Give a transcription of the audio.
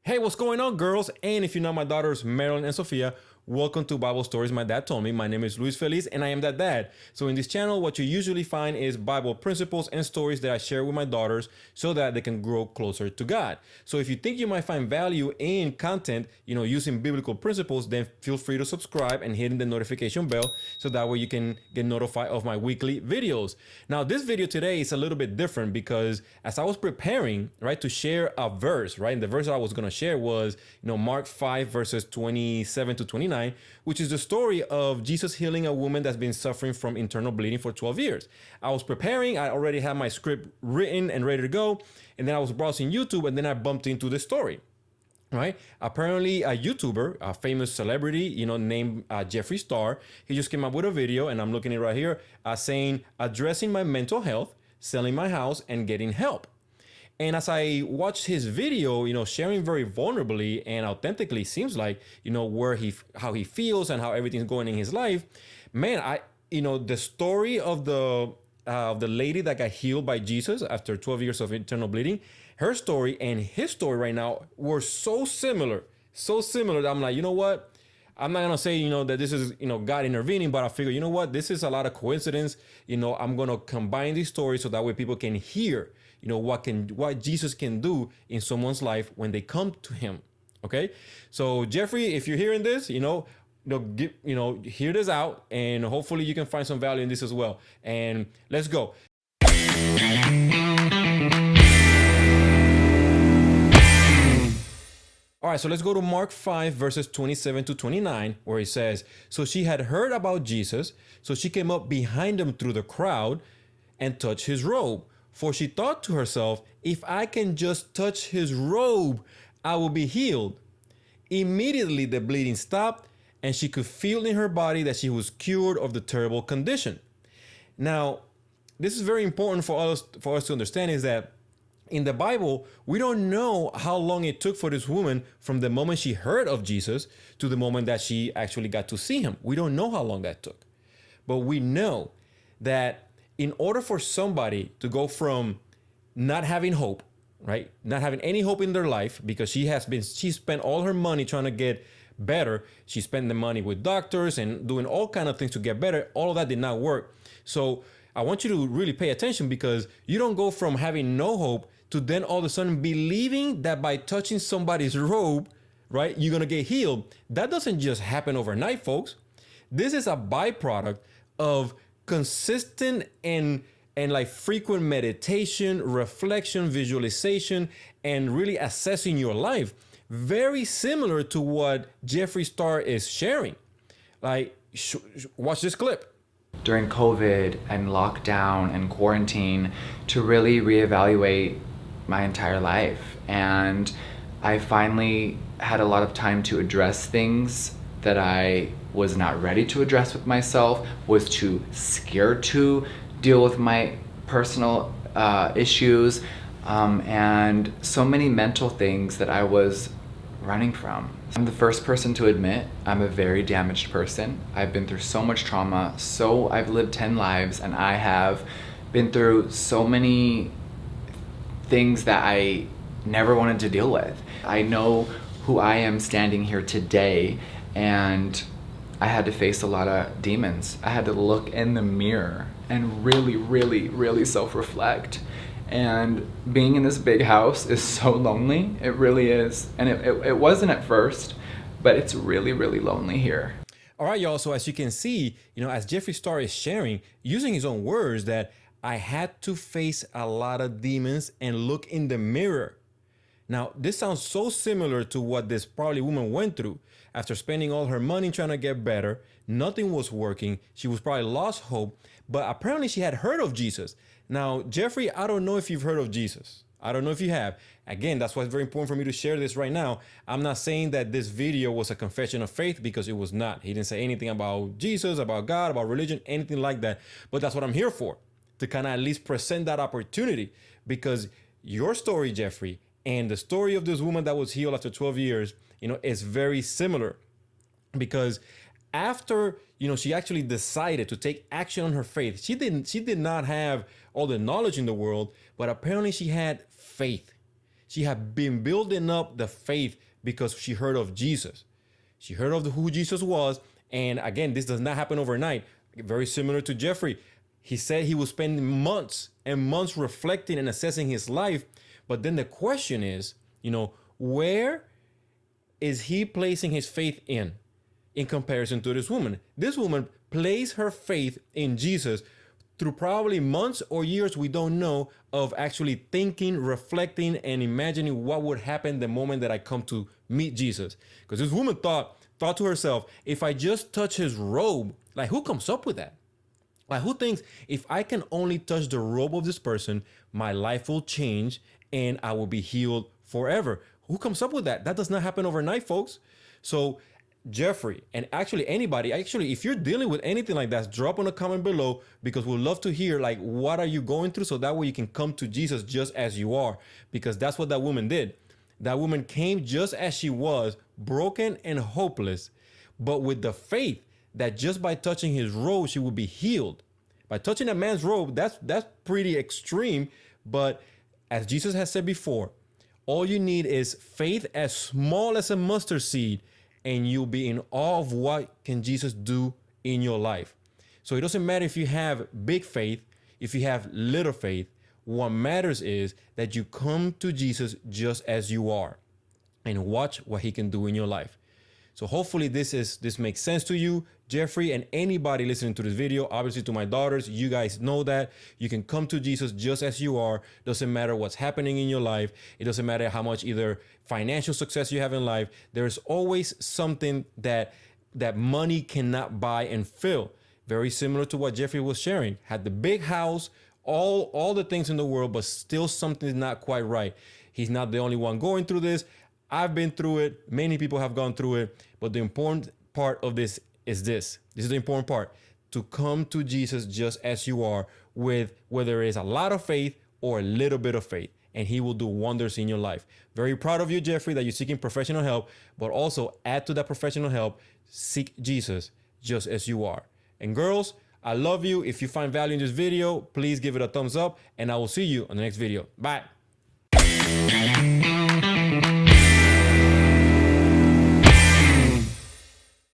Hey, what's going on, girls? And if you're not my daughters, Marilyn and Sophia, welcome to Bible Stories My Dad Told Me. My name is Luis Feliz, and I am that dad. So in this channel, what you usually find is Bible principles and stories that I share with my daughters so that they can grow closer to God. So if you think you might find value in content, using biblical principles, then feel free to subscribe and hitting the notification bell so that way you can get notified of my weekly videos. Now, this video today is a little bit different because as I was preparing, right, to share a verse, right, and the verse that I was going to share was, Mark 5 verses 27 to 29, which is the story of Jesus healing a woman that's been suffering from internal bleeding for 12 years. I was preparing, I already had my script written and ready to go, and then I was browsing YouTube, and then I bumped into this story. Right? Apparently, a YouTuber, a famous celebrity, named Jeffree Star, he just came up with a video, and I'm looking at it right here, saying, addressing my mental health, selling my house, and getting help. And as I watched his video, sharing very vulnerably and authentically, seems like, how he feels and how everything's going in his life, man, the story of the lady that got healed by Jesus after 12 years of internal bleeding, her story and his story right now were so similar that I'm like, you know what? I'm not gonna say, that this is, God intervening, but I figure, this is a lot of coincidence. I'm gonna combine these stories so that way people can hear, what Jesus can do in someone's life when they come to him. Okay. So Jeffree, if you're hearing this, hear this out, and hopefully you can find some value in this as well. And let's go. All right, so let's go to Mark 5 verses 27 to 29, where it says, so she had heard about Jesus, so she came up behind him through the crowd and touched his robe. For she thought to herself, if I can just touch his robe, I will be healed. Immediately the bleeding stopped, and she could feel in her body that she was cured of the terrible condition. Now, this is very important for us to understand, is that in the Bible, we don't know how long it took for this woman from the moment she heard of Jesus to the moment that she actually got to see him. We don't know how long that took. But we know that in order for somebody to go from not having hope, right, not having any hope in their life, because she spent all her money trying to get better. She spent the money with doctors and doing all kind of things to get better. All of that did not work. So I want you to really pay attention, because you don't go from having no hope to then all of a sudden believing that by touching somebody's robe, right, you're going to get healed. That doesn't just happen overnight, folks. This is a byproduct of consistent and like frequent meditation, reflection, visualization, and really assessing your life. Very similar to what Jeffree Star is sharing. Like, watch this clip. During COVID and lockdown and quarantine, to really reevaluate my entire life. And I finally had a lot of time to address things that I was not ready to address with myself, was too scared to deal with my personal issues, and so many mental things that I was running from. I'm the first person to admit I'm a very damaged person. I've been through so much trauma, I've lived 10 lives, and I have been through so many things that I never wanted to deal with. I know who I am standing here today, and I had to face a lot of demons. I had to look in the mirror and really self-reflect. And being in this big house is so lonely. It really is. And it wasn't at first, but it's really lonely here. All right, y'all. So as you can see, as Jeffree Star is sharing, using his own words, that I had to face a lot of demons and look in the mirror. Now, this sounds so similar to what this probably woman went through. After spending all her money trying to get better, nothing was working. She was probably lost hope, but apparently she had heard of Jesus. Now, Jeffree, I don't know if you've heard of Jesus. I don't know if you have. Again, that's why it's very important for me to share this right now. I'm not saying that this video was a confession of faith, because it was not. He didn't say anything about Jesus, about God, about religion, anything like that. But that's what I'm here for, to kind of at least present that opportunity, because your story, Jeffree, and the story of this woman that was healed after 12 years, is very similar. Because after, she actually decided to take action on her faith, she did not have all the knowledge in the world, but apparently she had faith. She had been building up the faith because she heard of Jesus. She heard of who Jesus was. And again, this does not happen overnight. Very similar to Jeffree. He said he would spend months and months reflecting and assessing his life. But then the question is, where is he placing his faith in comparison to this woman? This woman placed her faith in Jesus through probably months or years, we don't know, of actually thinking, reflecting, and imagining what would happen the moment that I come to meet Jesus. Because this woman thought to herself, if I just touch his robe, like, who comes up with that? Like, who thinks if I can only touch the robe of this person, my life will change and I will be healed forever? Who comes up with that? That does not happen overnight, folks. So Jeffree, and actually anybody, if you're dealing with anything like that, drop on a comment below, because we'd love to hear, like, what are you going through, so that way you can come to Jesus just as you are, because that's what that woman did. That woman came just as she was, broken and hopeless, but with the faith that just by touching his robe, she would be healed. By touching a man's robe, that's pretty extreme, but as Jesus has said before, all you need is faith as small as a mustard seed, and you'll be in awe of what can Jesus do in your life. So it doesn't matter if you have big faith, if you have little faith. What matters is that you come to Jesus just as you are and watch what he can do in your life. So hopefully this makes sense to you, Jeffree, and anybody listening to this video. Obviously, to my daughters, you guys know that you can come to Jesus just as you are. Doesn't matter what's happening in your life. It doesn't matter how much either financial success you have in life. There's always something that money cannot buy and fill. Very similar to what Jeffree was sharing. Had the big house, all the things in the world, but still something's not quite right. He's not the only one going through this. I've been through it. Many people have gone through it. But the important part of this is this. This is the important part. To come to Jesus just as you are, with whether it's a lot of faith or a little bit of faith. And he will do wonders in your life. Very proud of you, Jeffree, that you're seeking professional help. But also add to that professional help, seek Jesus just as you are. And girls, I love you. If you find value in this video, please give it a thumbs up. And I will see you on the next video. Bye.